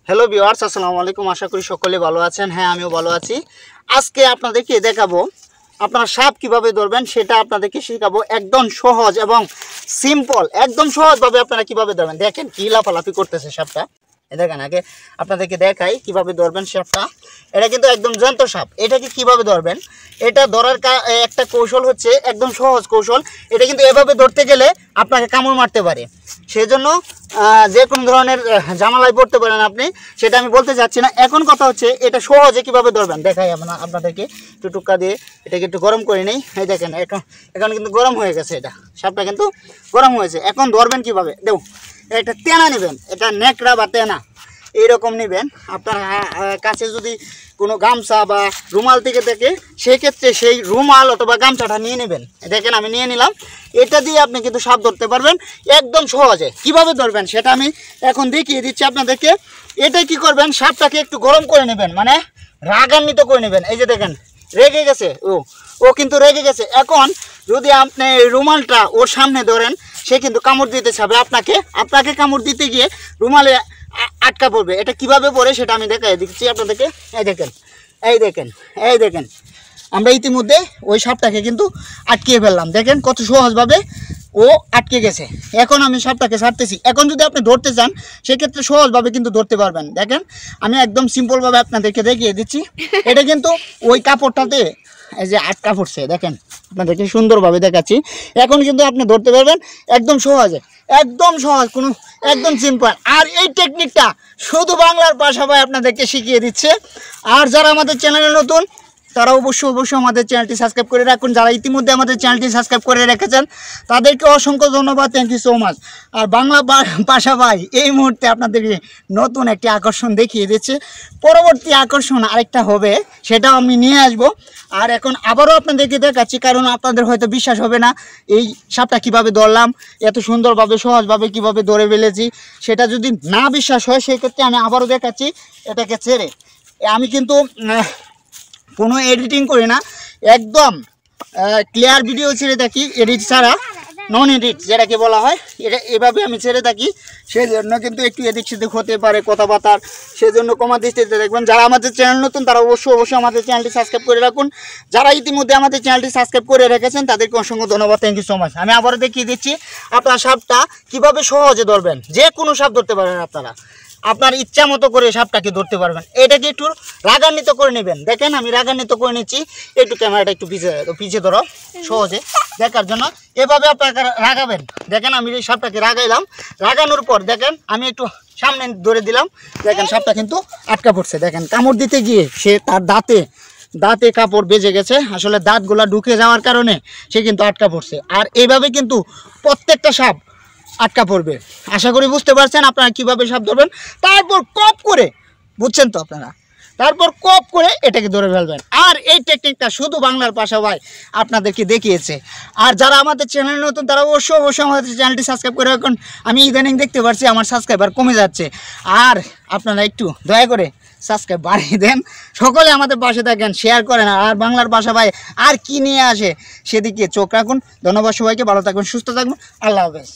Hello viewers, আসসালামু আলাইকুম। আশা করি সকলে ভালো আছেন। হ্যাঁ, আমিও ভালো আছি। আজকে আপনাদেরকে দেখাবো আপনারা সাপ কিভাবে ধরবেন, সেটা আপনাদেরকে শেখাবো। একদম সহজ এবং সিম্পল, একদম সহজভাবে আপনারা কিভাবে ধরবেন। দেখেন কি লাফালাফি করতেছে সাপটা। দেখেন, আগে আপনাদেরকে দেখাই কিভাবে ধরবেন সাপটা। এটা কিন্তু একদম জ্যান্ত সাপ। এটাকে কিভাবে ধরবেন, এটা ধরার একটা কৌশল হচ্ছে একদম সহজ কৌশল। এটা কিন্তু এভাবে ধরতে গেলে আপনাকে কামড় মারতে পারে, সেজন্য যে কোনো ধরনের ঝামেলায় পড়তে পারেন আপনি, সেটা আমি বলতে চাচ্ছি না। এখন কথা হচ্ছে এটা সহজে কিভাবে ধরবেন দেখাই আপনাদেরকে। একটু টুকা দিয়ে এটাকে একটু গরম করে নেই। এই দেখেন, এখন কিন্তু গরম হয়ে গেছে, এটা সাপটা কিন্তু গরম হয়েছে। এখন ধরবেন কিভাবে দেখুন। এটা তেনা নেবেন, এটা নেকড়া বা তেনা এইরকম নেবেন। আপনার কাছে যদি কোনো গামছা বা রুমাল থেকে থাকে, সেক্ষেত্রে সেই রুমাল অথবা গামছাটা নিয়ে নেবেন। দেখেন আমি নিয়ে নিলাম। এটা দিয়ে আপনি কিন্তু সাপ ধরতে পারবেন একদম সহজে। কিভাবে ধরবেন সেটা আমি এখন দেখিয়ে দিচ্ছি আপনাদেরকে। এটা কি করবেন, সাপটাকে একটু গরম করে নেবেন, মানে রাগান্বিত করে নেবেন। এই যে দেখেন রেগে গেছে, ও কিন্তু রেগে গেছে। এখন যদি আপনি রুমালটা ওর সামনে ধরেন, সে কিন্তু কামড় দিতে চাবে আপনাকে কামড় দিতে গিয়ে রুমালে আটকা পড়বে। এটা কিভাবে পড়ে সেটা আমি দেখাই দিচ্ছি আপনাদেরকে। এই দেখেন আমরা ইতিমধ্যে ওই সাপটাকে কিন্তু আটকিয়ে ফেললাম। দেখেন কত সহজভাবে ও আটকে গেছে। এখন আমি সাপটাকে ছাড়তেছি। এখন যদি আপনি ধরতে চান, সেক্ষেত্রে সহজভাবে কিন্তু ধরতে পারবেন। দেখেন আমি একদম সিম্পলভাবে আপনাদেরকে দেখিয়ে দিচ্ছি। এটা কিন্তু ওই কাপড়টাতে এই যে আটকা পড়ছে, দেখেন আপনাদেরকে সুন্দরভাবে দেখাচ্ছি। এখন কিন্তু আপনি ধরতে পারবেন একদম সহজে, একদম সহজ, কোনো একদম সিম্পল। আর এই টেকনিকটা শুধু বাংলার ভাষা ভাই আপনাদেরকে শিখিয়ে দিচ্ছে। আর যারা আমাদের চ্যানেলে নতুন, তারা অবশ্যই আমাদের চ্যানেলটি সাবস্ক্রাইব করে রাখুন। যারা ইতিমধ্যে আমাদের চ্যানেলটি সাবস্ক্রাইব করে রেখেছেন, তাদেরকে অসংখ্য ধন্যবাদ, থ্যাংক ইউ সো মাচ। আর বাংলা ভাষা ভাই এই মুহূর্তে আপনাদেরকে নতুন একটি আকর্ষণ দেখিয়ে দিচ্ছে। পরবর্তী আকর্ষণ আরেকটা হবে, সেটাও আমি নিয়ে আসব। আর এখন আবারও আপনাদেরকে দেখাচ্ছি, কারণ আপনাদের হয়তো বিশ্বাস হবে না এই সাপটা কীভাবে ধরলাম, এত সুন্দরভাবে সহজভাবে কিভাবে ধরে ফেলেছি। সেটা যদি না বিশ্বাস হয়, সেক্ষেত্রে আমি আবারও দেখাচ্ছি। এটাকে ছেড়ে আমি কিন্তু কোনো এডিটিং করি না, একদম ক্লিয়ার ভিডিও ছেড়ে থাকি, এডিট ছাড়া, নন এডিট যেটাকে বলা হয়। এটা এভাবে আমি ছেড়ে থাকি। সেই জন্য কিন্তু একটু এদিক সেদিক হতে পারে কথাবার্তার, সেজন্য কমা দৃষ্টিতে দেখবেন। যারা আমাদের চ্যানেল নতুন, তারা অবশ্যই আমাদের চ্যানেলটি সাবস্ক্রাইব করে রাখুন। যারা ইতিমধ্যে আমাদের চ্যানেলটি সাবস্ক্রাইব করে রেখেছেন, তাদেরকে অসংখ্য ধন্যবাদ, থ্যাংক ইউ সো মাচ। আমি আবারও দেখিয়ে দিচ্ছি আপনার সাপটা কীভাবে সহজে ধরবেন। যে কোনো সাপ ধরতে পারবেন আপনারা, আপনার ইচ্ছা মতো করে সাপটাকে ধরতে পারবেন। এটাকে একটু রাগান্বিত করে নেবেন। দেখেন আমি রাগান্বিত করে নিচ্ছি। একটু ক্যামেরাটা একটু পিছিয়ে ধরো সহজে দেখার জন্য। এভাবে আপনাকে রাগাবেন। দেখেন আমি এই সাপটাকে রাগাইলাম। রাগানোর পর দেখেন আমি একটু সামনে ধরে দিলাম। দেখেন সাপটা কিন্তু আটকা পড়ছে। দেখেন কামড় দিতে গিয়ে সে তার দাঁতে কাপড় বেজে গেছে। আসলে দাঁতগুলা ঢুকে যাওয়ার কারণে সে কিন্তু আটকা পড়ছে। আর এইভাবে কিন্তু প্রত্যেকটা সাপ আটকা পড়বে। আশা করি বুঝতে পারছেন আপনারা কীভাবে সাপ ধরবেন। তারপর কপ করে, বুঝছেন তো আপনারা, তারপর কপ করে এটাকে ধরে ফেলবেন। আর এই টেকনিকটা শুধু বাংলার ভাষা ভাই আপনাদেরকে দেখিয়েছে। আর যারা আমাদের চ্যানেল নতুন, তারা অবশ্যই আমাদের চ্যানেলটি সাবস্ক্রাইব করে রাখুন। আমি ইদানিং দেখতে পাচ্ছি আমার সাবস্ক্রাইবার কমে যাচ্ছে। আর আপনারা একটু দয়া করে সাবস্ক্রাইব বাড়িয়ে দেন। সকলে আমাদের পাশে থাকেন, শেয়ার করেন। আর বাংলার ভাষা ভাই আর কি নিয়ে আসে সেদিকে চোখ রাখুন। ধন্যবাদ সবাইকে, ভালো থাকবেন, সুস্থ থাকবেন, আল্লাহ হাফেজ।